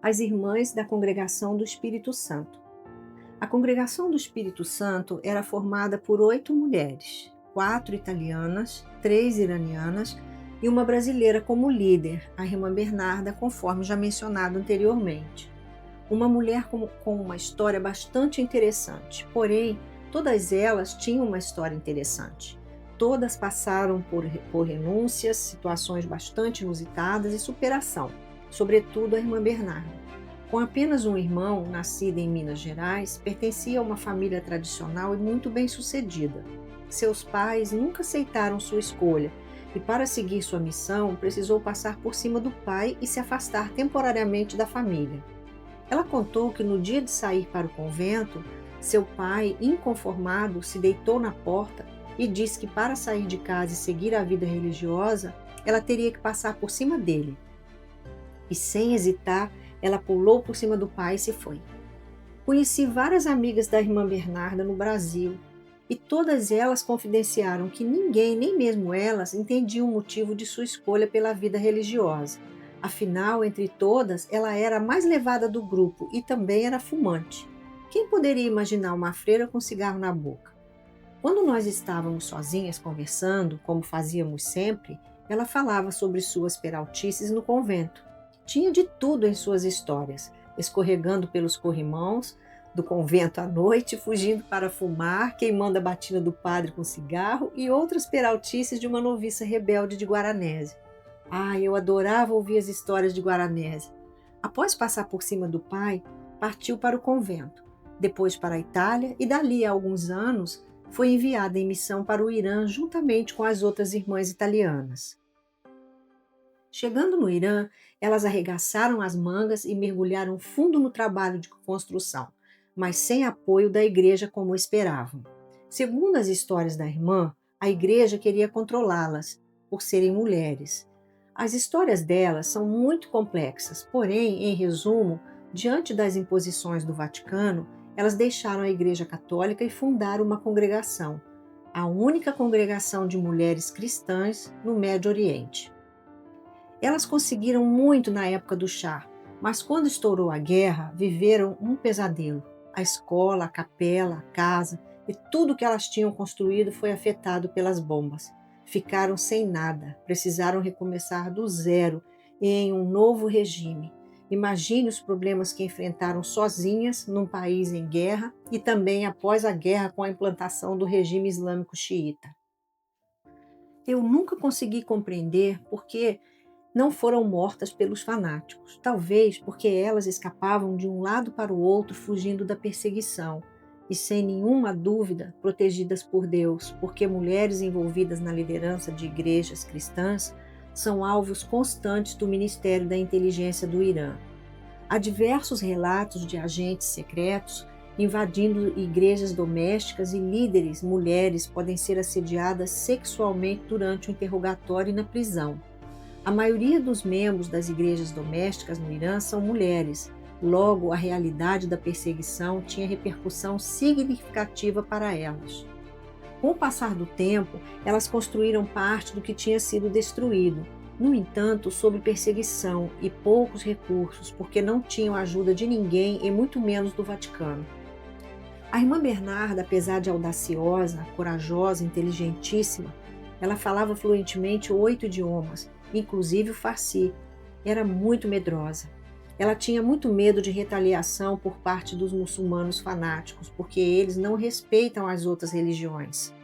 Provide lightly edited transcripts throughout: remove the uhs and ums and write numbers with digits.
as Irmãs da Congregação do Espírito Santo. A Congregação do Espírito Santo era formada por 8 mulheres, 4 italianas, 3 iranianas e uma brasileira como líder, a Irmã Bernarda, conforme já mencionado anteriormente. Uma mulher com uma história bastante interessante, porém, todas elas tinham uma história interessante. Todas passaram por renúncias, situações bastante inusitadas e superação, sobretudo a Irmã Bernarda. Com apenas um irmão, nascido em Minas Gerais, pertencia a uma família tradicional e muito bem-sucedida. Seus pais nunca aceitaram sua escolha e, para seguir sua missão, precisou passar por cima do pai e se afastar temporariamente da família. Ela contou que no dia de sair para o convento, seu pai, inconformado, se deitou na porta e disse que para sair de casa e seguir a vida religiosa, ela teria que passar por cima dele. E sem hesitar, ela pulou por cima do pai e se foi. Conheci várias amigas da Irmã Bernarda no Brasil e todas elas confidenciaram que ninguém, nem mesmo elas, entendiam o motivo de sua escolha pela vida religiosa. Afinal, entre todas, ela era a mais levada do grupo e também era fumante. Quem poderia imaginar uma freira com cigarro na boca? Quando nós estávamos sozinhas conversando, como fazíamos sempre, ela falava sobre suas peraltices no convento. Tinha de tudo em suas histórias, escorregando pelos corrimãos do convento à noite, fugindo para fumar, queimando a batina do padre com cigarro e outras peraltices de uma noviça rebelde de Guaranésia. Eu adorava ouvir as histórias de Guaranésia. Após passar por cima do pai, partiu para o convento, depois para a Itália e dali a alguns anos foi enviada em missão para o Irã juntamente com as outras irmãs italianas. Chegando no Irã, elas arregaçaram as mangas e mergulharam fundo no trabalho de construção, mas sem apoio da igreja como esperavam. Segundo as histórias da irmã, a igreja queria controlá-las, por serem mulheres. As histórias delas são muito complexas, porém, em resumo, diante das imposições do Vaticano, elas deixaram a Igreja Católica e fundaram uma congregação, a única congregação de mulheres cristãs no Médio Oriente. Elas conseguiram muito na época do Shah, mas quando estourou a guerra, viveram um pesadelo. A escola, a capela, a casa e tudo que elas tinham construído foi afetado pelas bombas. Ficaram sem nada, precisaram recomeçar do zero em um novo regime. Imagine os problemas que enfrentaram sozinhas num país em guerra e também após a guerra com a implantação do regime islâmico xiita. Eu nunca consegui compreender por que não foram mortas pelos fanáticos, talvez porque elas escapavam de um lado para o outro fugindo da perseguição e, sem nenhuma dúvida, protegidas por Deus, porque mulheres envolvidas na liderança de igrejas cristãs são alvos constantes do Ministério da Inteligência do Irã. Há diversos relatos de agentes secretos invadindo igrejas domésticas e líderes mulheres podem ser assediadas sexualmente durante o interrogatório e na prisão. A maioria dos membros das igrejas domésticas no Irã são mulheres, logo a realidade da perseguição tinha repercussão significativa para elas. Com o passar do tempo, elas construíram parte do que tinha sido destruído, no entanto, sob perseguição e poucos recursos, porque não tinham ajuda de ninguém e muito menos do Vaticano. A Irmã Bernarda, apesar de audaciosa, corajosa, inteligentíssima, ela falava fluentemente 8 idiomas, inclusive o farsi. Era muito medrosa. Ela tinha muito medo de retaliação por parte dos muçulmanos fanáticos, porque eles não respeitam as outras religiões.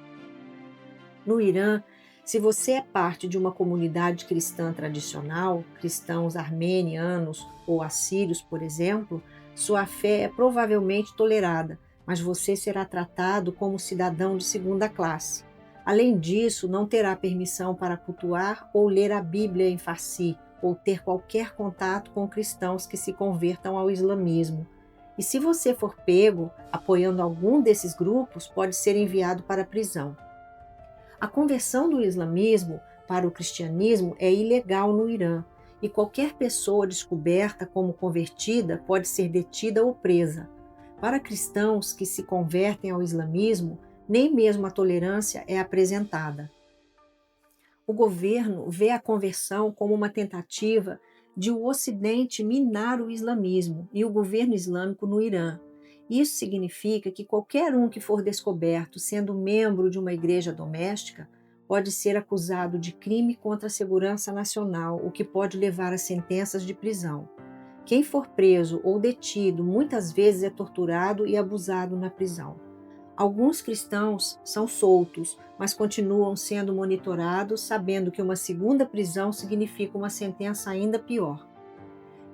No Irã, se você é parte de uma comunidade cristã tradicional, cristãos armenianos ou assírios, por exemplo, sua fé é provavelmente tolerada, mas você será tratado como cidadão de segunda classe. Além disso, não terá permissão para cultuar ou ler a Bíblia em farsi, ou ter qualquer contato com cristãos que se convertam ao islamismo. E se você for pego apoiando algum desses grupos, pode ser enviado para a prisão. A conversão do islamismo para o cristianismo é ilegal no Irã, e qualquer pessoa descoberta como convertida pode ser detida ou presa. Para cristãos que se convertem ao islamismo, nem mesmo a tolerância é apresentada. O governo vê a conversão como uma tentativa de o Ocidente minar o islamismo e o governo islâmico no Irã. Isso significa que qualquer um que for descoberto sendo membro de uma igreja doméstica pode ser acusado de crime contra a segurança nacional, o que pode levar a sentenças de prisão. Quem for preso ou detido muitas vezes é torturado e abusado na prisão. Alguns cristãos são soltos, mas continuam sendo monitorados, sabendo que uma segunda prisão significa uma sentença ainda pior.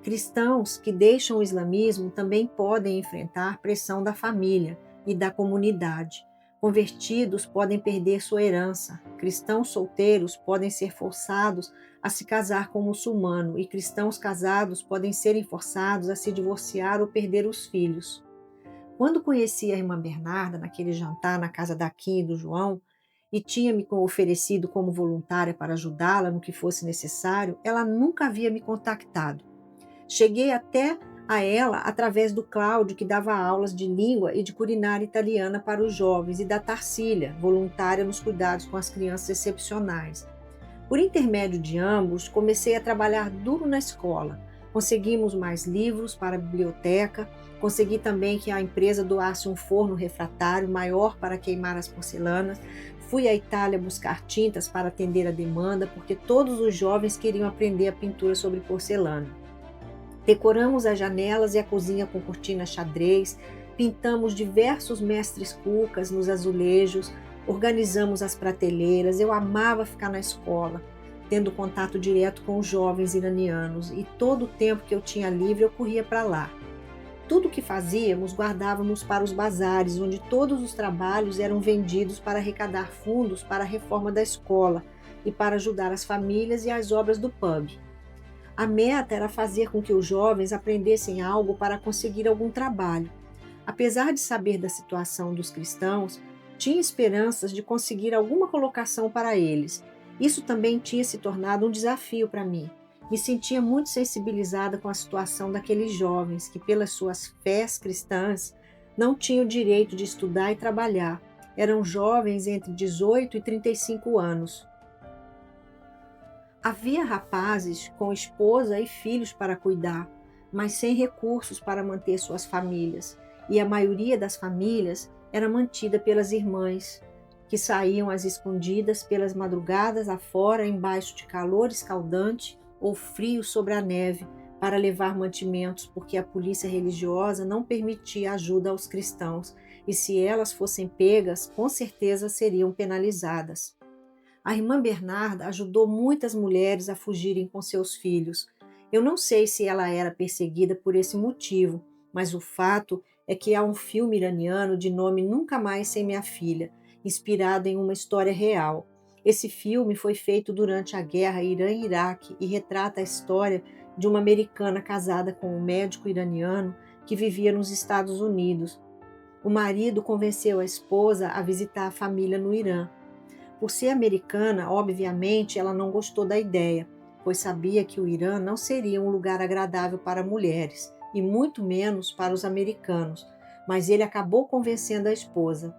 Cristãos que deixam o islamismo também podem enfrentar pressão da família e da comunidade. Convertidos podem perder sua herança. Cristãos solteiros podem ser forçados a se casar com um muçulmano e cristãos casados podem serem forçados a se divorciar ou perder os filhos. Quando conheci a irmã Bernarda naquele jantar na casa da Kim e do João e tinha me oferecido como voluntária para ajudá-la no que fosse necessário, ela nunca havia me contactado. Cheguei até a ela através do Cláudio, que dava aulas de língua e de culinária italiana para os jovens, e da Tarsília, voluntária nos cuidados com as crianças excepcionais. Por intermédio de ambos, comecei a trabalhar duro na escola. Conseguimos mais livros para a biblioteca, consegui também que a empresa doasse um forno refratário maior para queimar as porcelanas. Fui à Itália buscar tintas para atender a demanda, porque todos os jovens queriam aprender a pintura sobre porcelana. Decoramos as janelas e a cozinha com cortinas xadrez, pintamos diversos mestres cucas nos azulejos, organizamos as prateleiras. Eu amava ficar na escola, tendo contato direto com os jovens iranianos, e todo o tempo que eu tinha livre eu corria para lá. Tudo o que fazíamos guardávamos para os bazares, onde todos os trabalhos eram vendidos para arrecadar fundos para a reforma da escola e para ajudar as famílias e as obras do pub. A meta era fazer com que os jovens aprendessem algo para conseguir algum trabalho. Apesar de saber da situação dos cristãos, tinha esperanças de conseguir alguma colocação para eles. Isso também tinha se tornado um desafio para mim. Me sentia muito sensibilizada com a situação daqueles jovens que, pelas suas fés cristãs, não tinham o direito de estudar e trabalhar. Eram jovens entre 18 e 35 anos. Havia rapazes com esposa e filhos para cuidar, mas sem recursos para manter suas famílias, e a maioria das famílias era mantida pelas irmãs, que saíam às escondidas pelas madrugadas afora, embaixo de calor escaldante ou frio sobre a neve, para levar mantimentos, porque a polícia religiosa não permitia ajuda aos cristãos, e se elas fossem pegas, com certeza seriam penalizadas. A irmã Bernarda ajudou muitas mulheres a fugirem com seus filhos. Eu não sei se ela era perseguida por esse motivo, mas o fato é que há um filme iraniano de nome Nunca Mais Sem Minha Filha, inspirado em uma história real. Esse filme foi feito durante a guerra Irã-Iraque e retrata a história de uma americana casada com um médico iraniano que vivia nos Estados Unidos. O marido convenceu a esposa a visitar a família no Irã. Por ser americana, obviamente, ela não gostou da ideia, pois sabia que o Irã não seria um lugar agradável para mulheres, e muito menos para os americanos, mas ele acabou convencendo a esposa.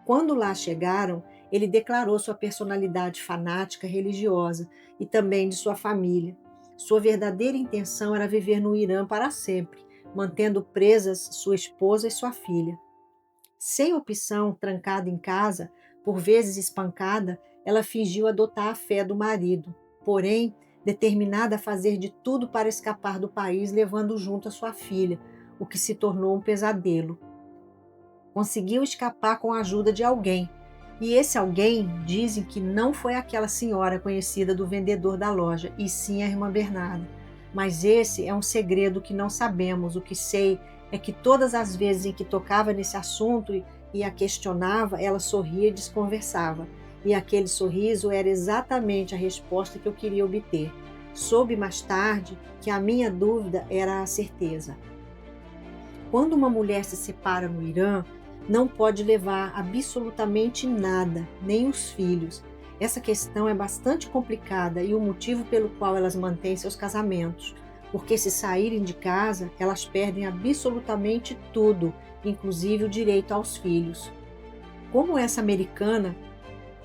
Quando lá chegaram, ele declarou sua personalidade fanática religiosa e também de sua família. Sua verdadeira intenção era viver no Irã para sempre, mantendo presas sua esposa e sua filha. Sem opção, trancada em casa, por vezes espancada, ela fingiu adotar a fé do marido, porém, determinada a fazer de tudo para escapar do país, levando junto a sua filha, o que se tornou um pesadelo. Conseguiu escapar com a ajuda de alguém, e esse alguém dizem que não foi aquela senhora conhecida do vendedor da loja, e sim a irmã Bernarda. Mas esse é um segredo que não sabemos. O que sei é que todas as vezes em que tocava nesse assunto e a questionava, ela sorria e desconversava. E aquele sorriso era exatamente a resposta que eu queria obter. Soube mais tarde que a minha dúvida era a certeza. Quando uma mulher se separa no Irã, não pode levar absolutamente nada, nem os filhos. Essa questão é bastante complicada e o motivo pelo qual elas mantêm seus casamentos, porque se saírem de casa, elas perdem absolutamente tudo, inclusive o direito aos filhos. Como essa americana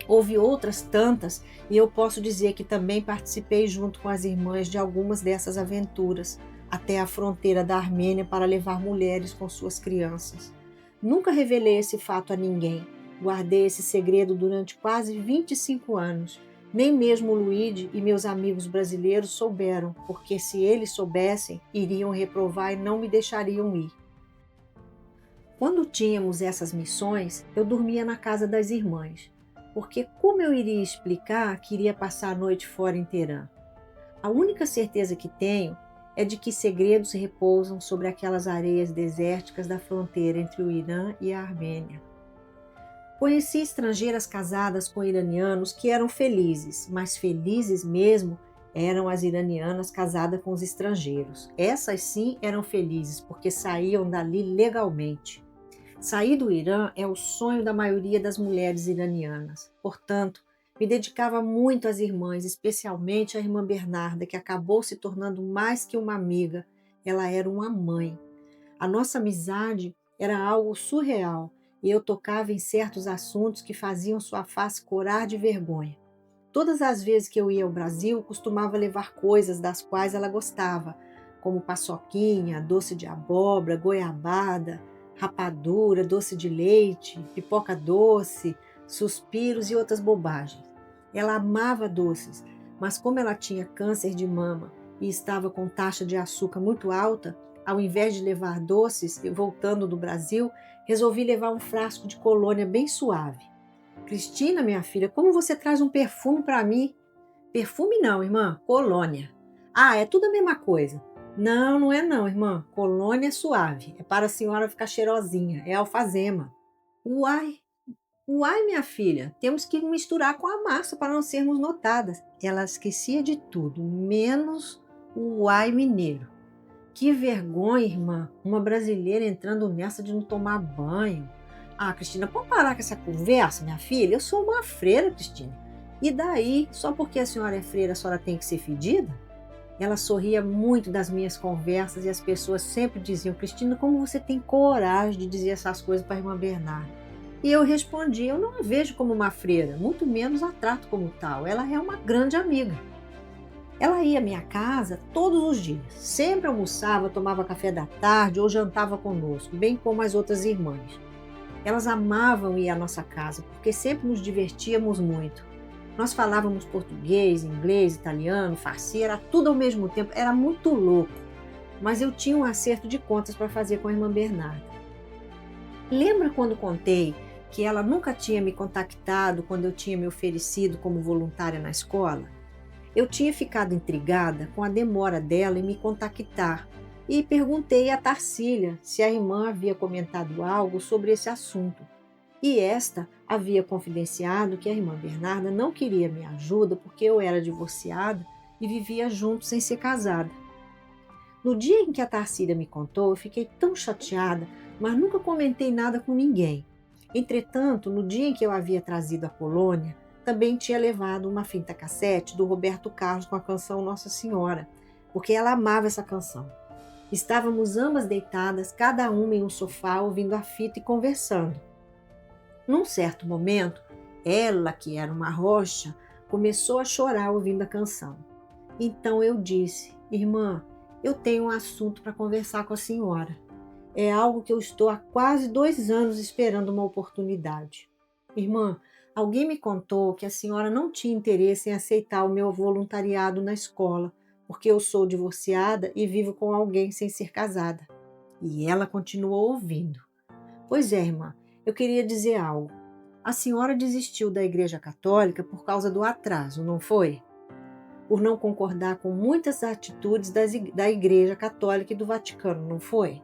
Houve outras tantas, e eu posso dizer que também participei junto com as irmãs de algumas dessas aventuras, até a fronteira da Armênia para levar mulheres com suas crianças. Nunca revelei esse fato a ninguém. Guardei esse segredo durante quase 25 anos. Nem mesmo o Luigi e meus amigos brasileiros souberam, porque se eles soubessem, iriam reprovar e não me deixariam ir. Quando tínhamos essas missões, eu dormia na casa das irmãs, porque como eu iria explicar que iria passar a noite fora em Teherã? A única certeza que tenho é de que segredos repousam sobre aquelas areias desérticas da fronteira entre o Irã e a Armênia. Conheci estrangeiras casadas com iranianos que eram felizes, mas felizes mesmo eram as iranianas casadas com os estrangeiros. Essas sim eram felizes, porque saíam dali legalmente. Sair do Irã é o sonho da maioria das mulheres iranianas. Portanto, me dedicava muito às irmãs, especialmente à irmã Bernarda, que acabou se tornando mais que uma amiga. Ela era uma mãe. A nossa amizade era algo surreal e eu tocava em certos assuntos que faziam sua face corar de vergonha. Todas as vezes que eu ia ao Brasil, costumava levar coisas das quais ela gostava, como paçoquinha, doce de abóbora, goiabada, rapadura, doce de leite, pipoca doce, suspiros e outras bobagens. Ela amava doces, mas como ela tinha câncer de mama e estava com taxa de açúcar muito alta, ao invés de levar doces, voltando do Brasil, resolvi levar um frasco de colônia bem suave. Cristina, minha filha, como você traz um perfume para mim? Perfume não, irmã, colônia. Ah, é tudo a mesma coisa. Não, não é não, irmã. Colônia é suave. É para a senhora ficar cheirosinha. É alfazema. Uai, uai, minha filha. Temos que misturar com a massa para não sermos notadas. Ela esquecia de tudo, menos o uai mineiro. Que vergonha, irmã. Uma brasileira entrando nessa de não tomar banho. Ah, Cristina, pode parar com essa conversa, minha filha? Eu sou uma freira, Cristina. E daí, só porque a senhora é freira, a senhora tem que ser fedida? Ela sorria muito das minhas conversas e as pessoas sempre diziam: Cristina, como você tem coragem de dizer essas coisas para a irmã Bernarda? E eu respondi: eu não a vejo como uma freira, muito menos a trato como tal. Ela é uma grande amiga. Ela ia à minha casa todos os dias, sempre almoçava, tomava café da tarde ou jantava conosco, bem como as outras irmãs. Elas amavam ir à nossa casa, porque sempre nos divertíamos muito. Nós falávamos português, inglês, italiano, farsi, era tudo ao mesmo tempo, era muito louco. Mas eu tinha um acerto de contas para fazer com a irmã Bernarda. Lembra quando contei que ela nunca tinha me contactado quando eu tinha me oferecido como voluntária na escola? Eu tinha ficado intrigada com a demora dela em me contactar e perguntei a Tarsília se a irmã havia comentado algo sobre esse assunto. E esta havia confidenciado que a irmã Bernarda não queria minha ajuda porque eu era divorciada e vivia junto sem ser casada. No dia em que a Tarsília me contou, eu fiquei tão chateada, mas nunca comentei nada com ninguém. Entretanto, no dia em que eu havia trazido a Polônia, também tinha levado uma fita cassete do Roberto Carlos com a canção Nossa Senhora, porque ela amava essa canção. Estávamos ambas deitadas, cada uma em um sofá, ouvindo a fita e conversando. Num certo momento, ela, que era uma rocha, começou a chorar ouvindo a canção. Então eu disse: irmã, eu tenho um assunto para conversar com a senhora. É algo que eu estou há quase 2 anos esperando uma oportunidade. Irmã, alguém me contou que a senhora não tinha interesse em aceitar o meu voluntariado na escola, porque eu sou divorciada e vivo com alguém sem ser casada. E ela continuou ouvindo. Pois é, irmã, eu queria dizer algo. A senhora desistiu da Igreja Católica por causa do atraso, não foi? Por não concordar com muitas atitudes da Igreja Católica e do Vaticano, não foi?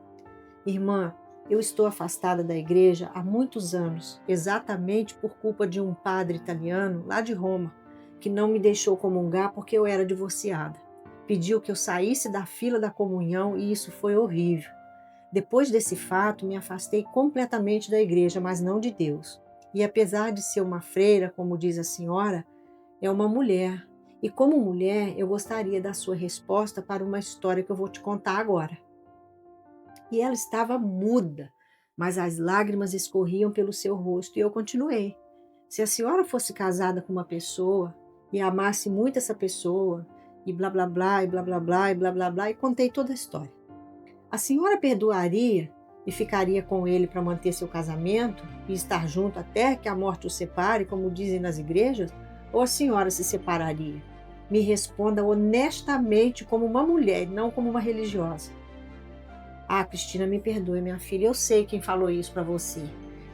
Irmã, eu estou afastada da igreja há muitos anos, exatamente por culpa de um padre italiano lá de Roma, que não me deixou comungar porque eu era divorciada. Pediu que eu saísse da fila da comunhão e isso foi horrível. Depois desse fato, me afastei completamente da igreja, mas não de Deus. E apesar de ser uma freira, como diz a senhora, é uma mulher. E como mulher, eu gostaria da sua resposta para uma história que eu vou te contar agora. E ela estava muda, mas as lágrimas escorriam pelo seu rosto e eu continuei. Se a senhora fosse casada com uma pessoa e amasse muito essa pessoa, e blá blá blá, e blá blá blá, e blá blá blá, e contei toda a história. A senhora perdoaria e ficaria com ele para manter seu casamento e estar junto até que a morte os separe, como dizem nas igrejas? Ou a senhora se separaria? Me responda honestamente como uma mulher, não como uma religiosa. Ah, Cristina, me perdoe, minha filha, eu sei quem falou isso para você.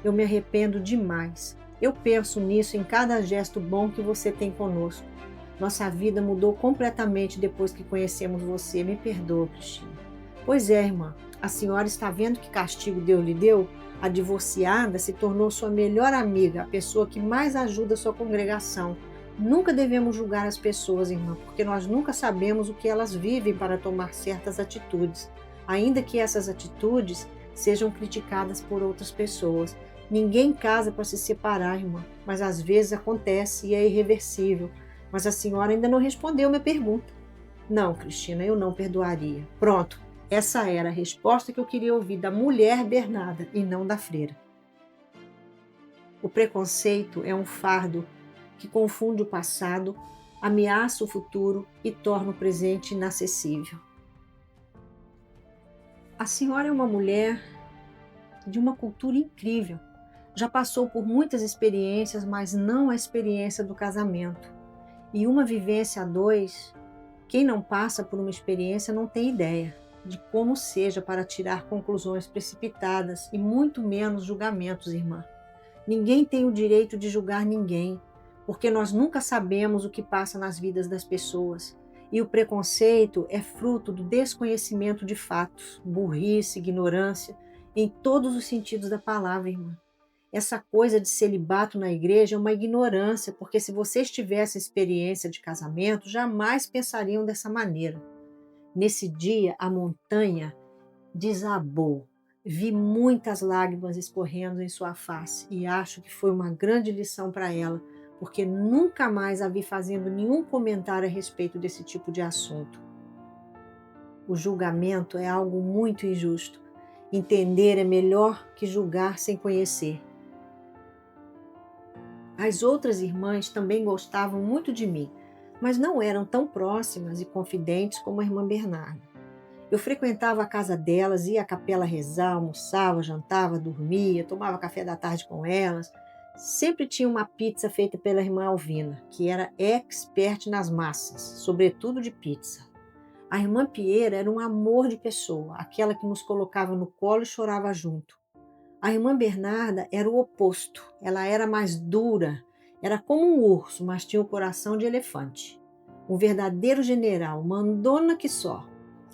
Eu me arrependo demais. Eu penso nisso em cada gesto bom que você tem conosco. Nossa vida mudou completamente depois que conhecemos você. Me perdoa, Cristina. Pois é, irmã. A senhora está vendo que castigo Deus lhe deu? A divorciada se tornou sua melhor amiga, a pessoa que mais ajuda a sua congregação. Nunca devemos julgar as pessoas, irmã, porque nós nunca sabemos o que elas vivem para tomar certas atitudes, ainda que essas atitudes sejam criticadas por outras pessoas. Ninguém casa para se separar, irmã, mas às vezes acontece e é irreversível. Mas a senhora ainda não respondeu minha pergunta. Não, Cristina, eu não perdoaria. Pronto, essa era a resposta que eu queria ouvir da mulher Bernarda e não da freira. O preconceito é um fardo que confunde o passado, ameaça o futuro e torna o presente inacessível. A senhora é uma mulher de uma cultura incrível. Já passou por muitas experiências, mas não a experiência do casamento. E uma vivência a dois, quem não passa por uma experiência não tem ideia de como seja para tirar conclusões precipitadas e muito menos julgamentos, irmã. Ninguém tem o direito de julgar ninguém, porque nós nunca sabemos o que passa nas vidas das pessoas. E o preconceito é fruto do desconhecimento de fatos, burrice, ignorância, em todos os sentidos da palavra, irmã. Essa coisa de celibato na igreja é uma ignorância, porque se vocês tivessem experiência de casamento, jamais pensariam dessa maneira. Nesse dia, a montanha desabou. Vi muitas lágrimas escorrendo em sua face e acho que foi uma grande lição para ela, porque nunca mais a vi fazendo nenhum comentário a respeito desse tipo de assunto. O julgamento é algo muito injusto. Entender é melhor que julgar sem conhecer. As outras irmãs também gostavam muito de mim, mas não eram tão próximas e confidentes como a irmã Bernarda. Eu frequentava a casa delas, ia à capela rezar, almoçava, jantava, dormia, tomava café da tarde com elas. Sempre tinha uma pizza feita pela irmã Alvina, que era expert nas massas, sobretudo de pizza. A irmã Pieira era um amor de pessoa, aquela que nos colocava no colo e chorava junto. A irmã Bernarda era o oposto, ela era mais dura, era como um urso, mas tinha o coração de elefante. Um verdadeiro general, mandona que só.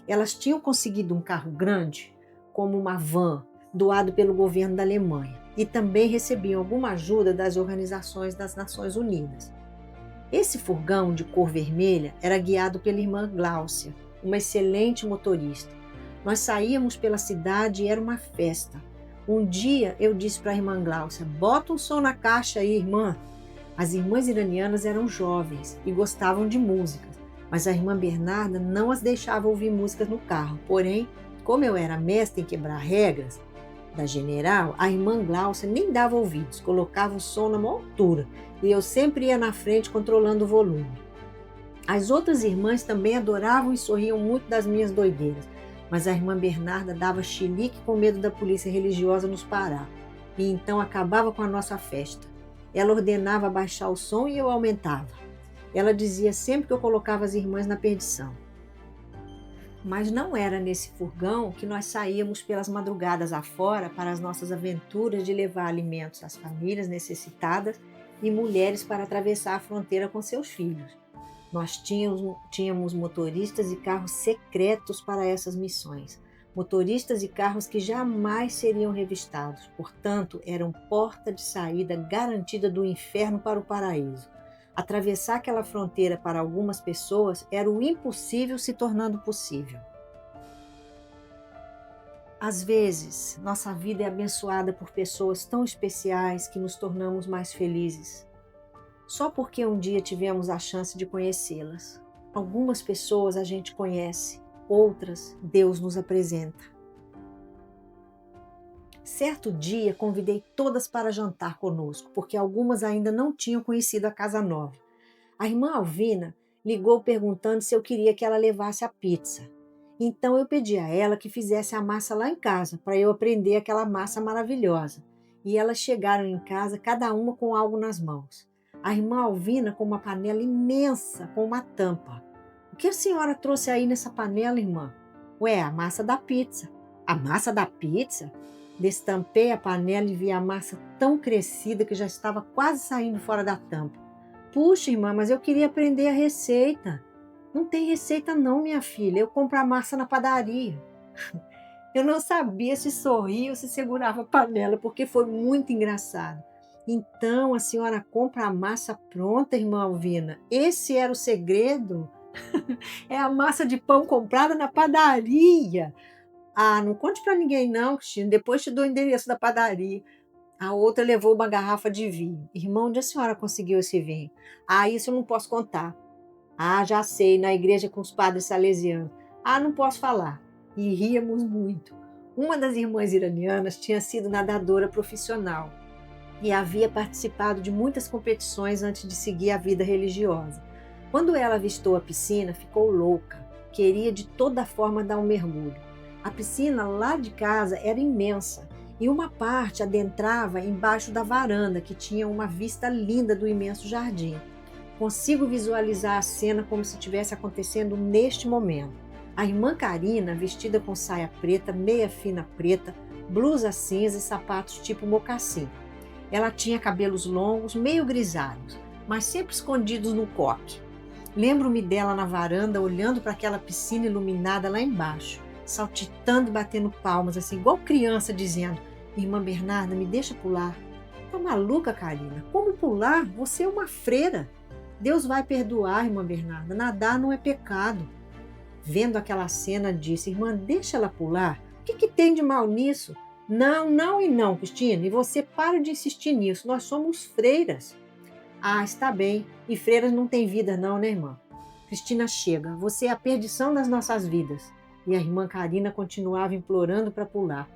Elas tinham conseguido um carro grande, como uma van, doado pelo governo da Alemanha, e também recebiam alguma ajuda das organizações das Nações Unidas. Esse furgão de cor vermelha era guiado pela irmã Gláucia, uma excelente motorista. Nós saíamos pela cidade e era uma festa. Um dia eu disse para a irmã Gláucia: bota um som na caixa aí, irmã. As irmãs iranianas eram jovens e gostavam de músicas, mas a irmã Bernarda não as deixava ouvir músicas no carro. Porém, como eu era mestre em quebrar regras da general, a irmã Gláucia nem dava ouvidos, colocava o som na maior altura e eu sempre ia na frente controlando o volume. As outras irmãs também adoravam e sorriam muito das minhas doideiras, mas a irmã Bernarda dava chilique com medo da polícia religiosa nos parar, e então acabava com a nossa festa. Ela ordenava baixar o som e eu aumentava. Ela dizia sempre que eu colocava as irmãs na perdição. Mas não era nesse furgão que nós saíamos pelas madrugadas afora para as nossas aventuras de levar alimentos às famílias necessitadas e mulheres para atravessar a fronteira com seus filhos. Nós tínhamos motoristas e carros secretos para essas missões. Motoristas e carros que jamais seriam revistados. Portanto, eram porta de saída garantida do inferno para o paraíso. Atravessar aquela fronteira para algumas pessoas era o impossível se tornando possível. Às vezes, nossa vida é abençoada por pessoas tão especiais que nos tornamos mais felizes, só porque um dia tivemos a chance de conhecê-las. Algumas pessoas a gente conhece, outras Deus nos apresenta. Certo dia, convidei todas para jantar conosco, porque algumas ainda não tinham conhecido a casa nova. A irmã Alvina ligou perguntando se eu queria que ela levasse a pizza. Então eu pedi a ela que fizesse a massa lá em casa, para eu aprender aquela massa maravilhosa. E elas chegaram em casa, cada uma com algo nas mãos. A irmã Alvina com uma panela imensa, com uma tampa. O que a senhora trouxe aí nessa panela, irmã? Ué, a massa da pizza. A massa da pizza? Destampei a panela e vi a massa tão crescida que já estava quase saindo fora da tampa. Puxa, irmã, mas eu queria aprender a receita. Não tem receita não, minha filha. Eu compro a massa na padaria. Eu não sabia se sorria ou se segurava a panela, porque foi muito engraçado. Então a senhora compra a massa pronta, irmã Alvina? Esse era o segredo? É a massa de pão comprada na padaria. Ah, não conte para ninguém não, Cristina. Depois te dou o endereço da padaria. A outra levou uma garrafa de vinho. Irmão, onde a senhora conseguiu esse vinho? Ah, isso eu não posso contar. Ah, já sei, na igreja com os padres salesianos. Ah, não posso falar. E ríamos muito. Uma das irmãs iranianas tinha sido nadadora profissional e havia participado de muitas competições antes de seguir a vida religiosa. Quando ela avistou a piscina, ficou louca. Queria de toda forma dar um mergulho. A piscina lá de casa era imensa e uma parte adentrava embaixo da varanda, que tinha uma vista linda do imenso jardim. Consigo visualizar a cena como se estivesse acontecendo neste momento. A irmã Karina, vestida com saia preta, meia fina preta, blusa cinza e sapatos tipo mocassim. Ela tinha cabelos longos, meio grisalhos, mas sempre escondidos no coque. Lembro-me dela na varanda, olhando para aquela piscina iluminada lá embaixo, saltitando e batendo palmas, assim, igual criança, dizendo: Irmã Bernarda, me deixa pular. Tá maluca, Karina? Como pular? Você é uma freira. Deus vai perdoar, irmã Bernarda. Nadar não é pecado. Vendo aquela cena, disse: Irmã, deixa ela pular. O que tem de mal nisso? Não, não e não, Cristina. E você para de insistir nisso. Nós somos freiras. Ah, está bem. E freiras não têm vida não, né, irmã? Cristina, chega. Você é a perdição das nossas vidas. E a irmã Karina continuava implorando para pular.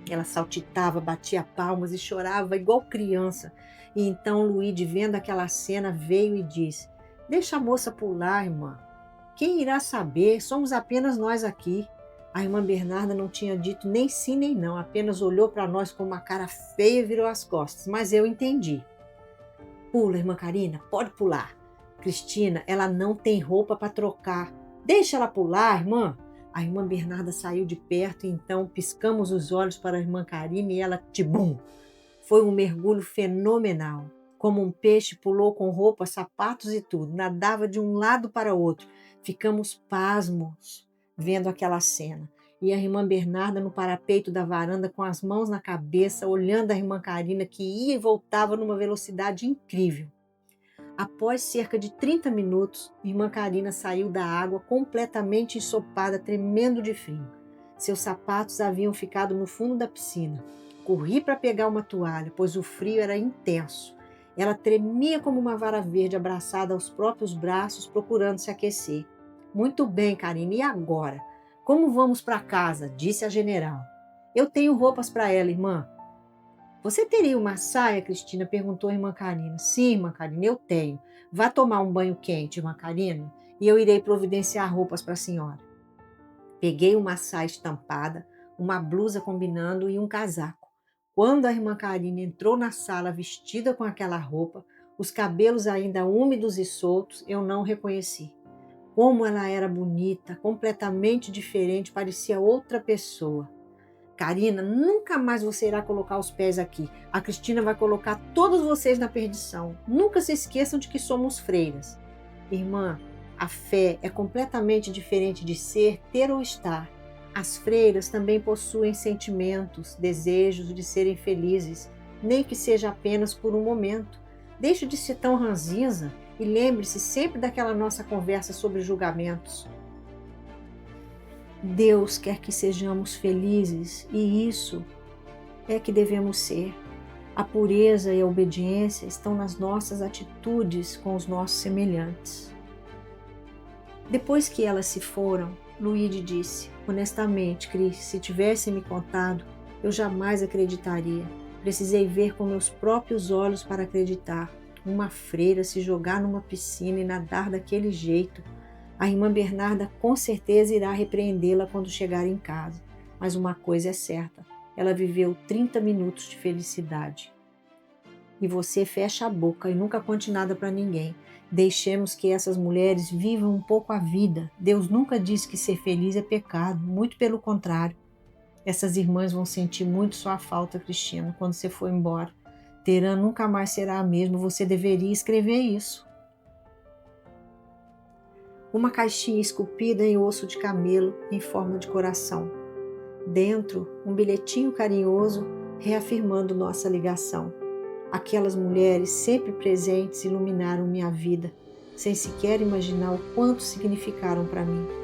Ela saltitava, batia palmas e chorava igual criança. E então Luíde, vendo aquela cena, veio e disse: Deixa a moça pular, irmã. Quem irá saber? Somos apenas nós aqui. A irmã Bernarda não tinha dito nem sim nem não, apenas olhou para nós com uma cara feia e virou as costas. Mas eu entendi. Pula, irmã Karina, pode pular. Cristina, ela não tem roupa para trocar. Deixa ela pular, irmã. A irmã Bernarda saiu de perto e então piscamos os olhos para a irmã Karina e ela, tibum! Foi um mergulho fenomenal. Como um peixe, pulou com roupa, sapatos e tudo. Nadava de um lado para o outro. Ficamos pasmos vendo aquela cena. E a irmã Bernarda no parapeito da varanda com as mãos na cabeça, olhando a irmã Karina que ia e voltava numa velocidade incrível. Após cerca de 30 minutos, irmã Karina saiu da água completamente ensopada, tremendo de frio. Seus sapatos haviam ficado no fundo da piscina. Corri para pegar uma toalha, pois o frio era intenso. Ela tremia como uma vara verde abraçada aos próprios braços, procurando se aquecer. Muito bem, Karina, e agora? Como vamos para casa? Disse a general. Eu tenho roupas para ela, irmã. Você teria uma saia, Cristina? Perguntou a irmã Karina. Sim, irmã Karina, eu tenho. Vá tomar um banho quente, irmã Karina, e eu irei providenciar roupas para a senhora. Peguei uma saia estampada, uma blusa combinando e um casaco. Quando a irmã Karina entrou na sala vestida com aquela roupa, os cabelos ainda úmidos e soltos, eu não reconheci. Como ela era bonita, completamente diferente, parecia outra pessoa. Karina, nunca mais você irá colocar os pés aqui. A Cristina vai colocar todos vocês na perdição. Nunca se esqueçam de que somos freiras. Irmã, a fé é completamente diferente de ser, ter ou estar. As freiras também possuem sentimentos, desejos de serem felizes, nem que seja apenas por um momento. Deixe de ser tão ranzinza e lembre-se sempre daquela nossa conversa sobre julgamentos. Deus quer que sejamos felizes e isso é que devemos ser. A pureza e a obediência estão nas nossas atitudes com os nossos semelhantes. Depois que elas se foram, Luíde disse: honestamente, Cris, se tivesse me contado, Eu jamais acreditaria. Precisei ver com meus próprios olhos para acreditar. Uma freira se jogar numa piscina e nadar daquele jeito. A irmã Bernarda com certeza irá repreendê-la quando chegar em casa. Mas uma coisa é certa, ela viveu 30 minutos de felicidade. E você fecha a boca e nunca conte nada para ninguém. Deixemos que essas mulheres vivam um pouco a vida. Deus nunca disse que ser feliz é pecado, muito pelo contrário. Essas irmãs vão sentir muito sua falta, Cristina, quando você for embora. Terã nunca mais será a mesma, você deveria escrever isso. Uma caixinha esculpida em osso de camelo em forma de coração. Dentro, um bilhetinho carinhoso reafirmando nossa ligação. Aquelas mulheres sempre presentes iluminaram minha vida, sem sequer imaginar o quanto significaram para mim.